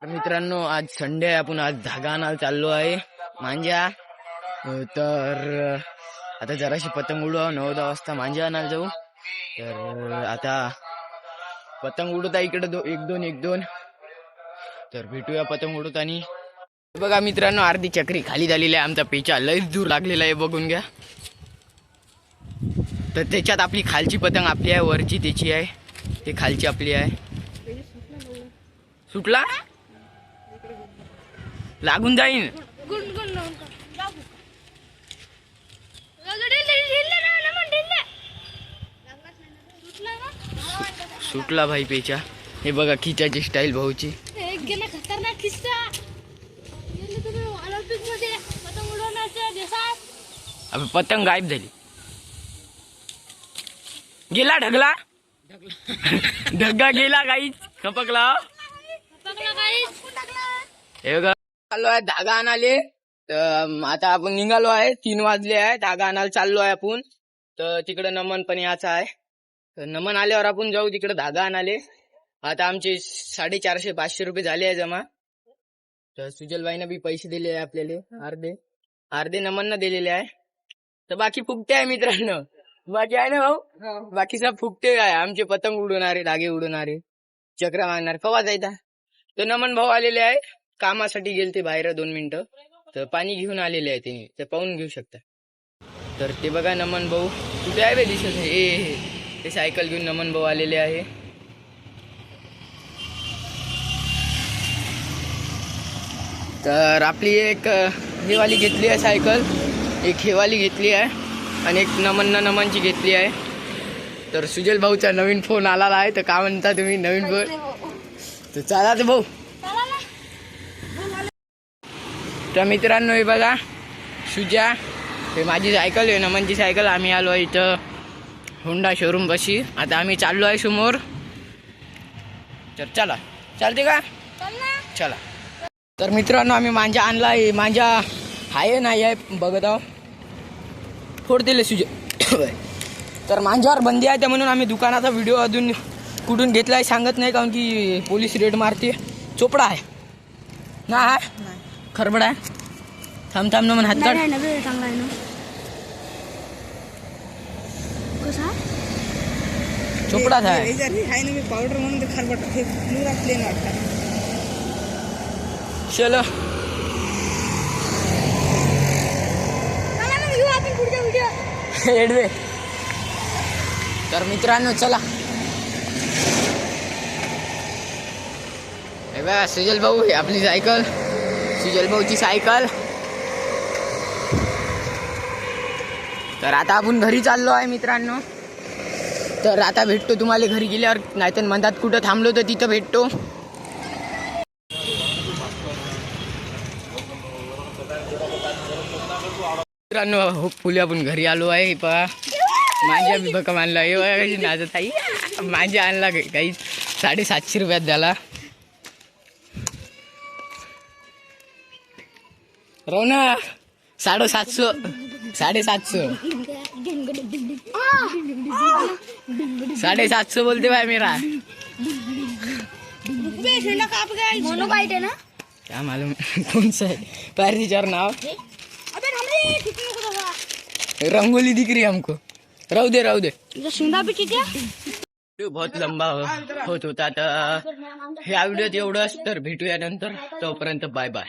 तर मित्रांनो, आज संडे आहे. आपण आज धागा आणायला चाललो आहे मांजा. तर आता जराशी पतंग उडवा. 9-10 वाजता मांजा आणायला जाऊ. तर आता पतंग उडत आहे इकडे एक दोन. तर भेटूया पतंग उडत. आणि बघा मित्रांनो, अर्धी चक्री खाली झालेली आहे. आमचा पेचा लयच दूर लागलेला आहे, बघून घ्या. तर त्याच्यात आपली खालची पतंग आपली आहे, वरची त्याची आहे. ते खालची आपली आहे. सुटला लागून जाईन. सुटला भाई पेचा. हे बघा खिचाची स्टाईल भाऊची. अबे पतंग गायब झाली. गेला ढगला. ढगा गेला काहीच खपकला. हे बघा चाललो आहे धागा आणाले. तर आता आपण निघालो आहे. 3 वाजले आहे. धागा आणायला चाललो आहे आपण. तर तिकडे नमन पण याचा आहे. तर नमन आल्यावर आपण जाऊ तिकडे धागा आणाले. आता आमचे 450-500 रुपये झाले आहे जमा. तर सुजलबाईनं बी पैसे दिले आहे आपल्याला. अर्धे नमन दिलेले आहे. तर बाकी फुकटे आहे मित्रांनो. बाकी आहे ना भाऊ. बाकी सब फुकटे आहे. आमचे पतंग उडवणारे, धागे उडवणारे, चक्रा मारणारे. कवा जायचा. तर नमन भाऊ आलेले आहे. कामासाठी गेलते बाहेर 2 मिनिटं. तर पाणी घेऊन आलेले आहे ते. तर पाहून घेऊ शकता. तर ते बघा नमन भाऊ कुठे आहे बे, दिसत आहे. ते सायकल घेऊन नमन भाऊ आलेले आहे. तर आपली एक हेवाली घेतली आहे सायकल, एक हेवाली घेतली आहे आणि एक नमनची घेतली आहे. तर सुजल भाऊचा नवीन फोन आलेला आहे. तर काय म्हणता तुम्ही नवीन फोन. तर चला तर भाऊ. तर मित्रांनो हे बघा सुजा, हे माझी सायकल आहे, नमनची सायकल. आम्ही आलो आहे इथं होंडा शोरूम पाशी. आता आम्ही चाललो आहे समोर. तर चला, चालते का. चला. तर मित्रांनो आम्ही मांजा आणला आहे. मांजा आहे नाही आहे बघत आहो. फोड दिले सुजय. तर मांजावर बंदी आहे. त्या म्हणून आम्ही दुकानाचा व्हिडिओ अजून कुठून घेतला आहे सांगत नाही, कारण की पोलीस रेड मारते. चोपडा आहे ना. आहे खरबडा आहे. थांब ना म्हणून हात काढ. चोपडाच आहे. पावडर म्हणून खरबडा चलो. एडवे. तर मित्रांनो चला. हे बघा सुजल भाऊ, हे आपली सायकल, सुजल भाऊची सायकल. तर आता आपण घरी चाललो आहे मित्रांनो. तर आता भेटतो तुम्हाला घरी गेल्यावर, नाहीतर म्हणतात कुठं थांबलो तर तिथं भेटतो. मित्रांनो हो फुले आपण घरी आलो आहे. पहा माझ्या बी बघा आणला. हे बघा कशी नाचत आई. माझ्या आणला काही 750 रुपयात झाला. रवना 750. 750 बोलते भाई मेरा. मोनोबाइट है ना. क्या मालूम कौन सा है. पैर नाव. रंगोली दिख रही हमको. राहू दे. बहुत लंबा होत होता. तर ह्या व्हिडिओत एवढंच. तर भेटूया नंतर. तोपर्यंत बाय बाय.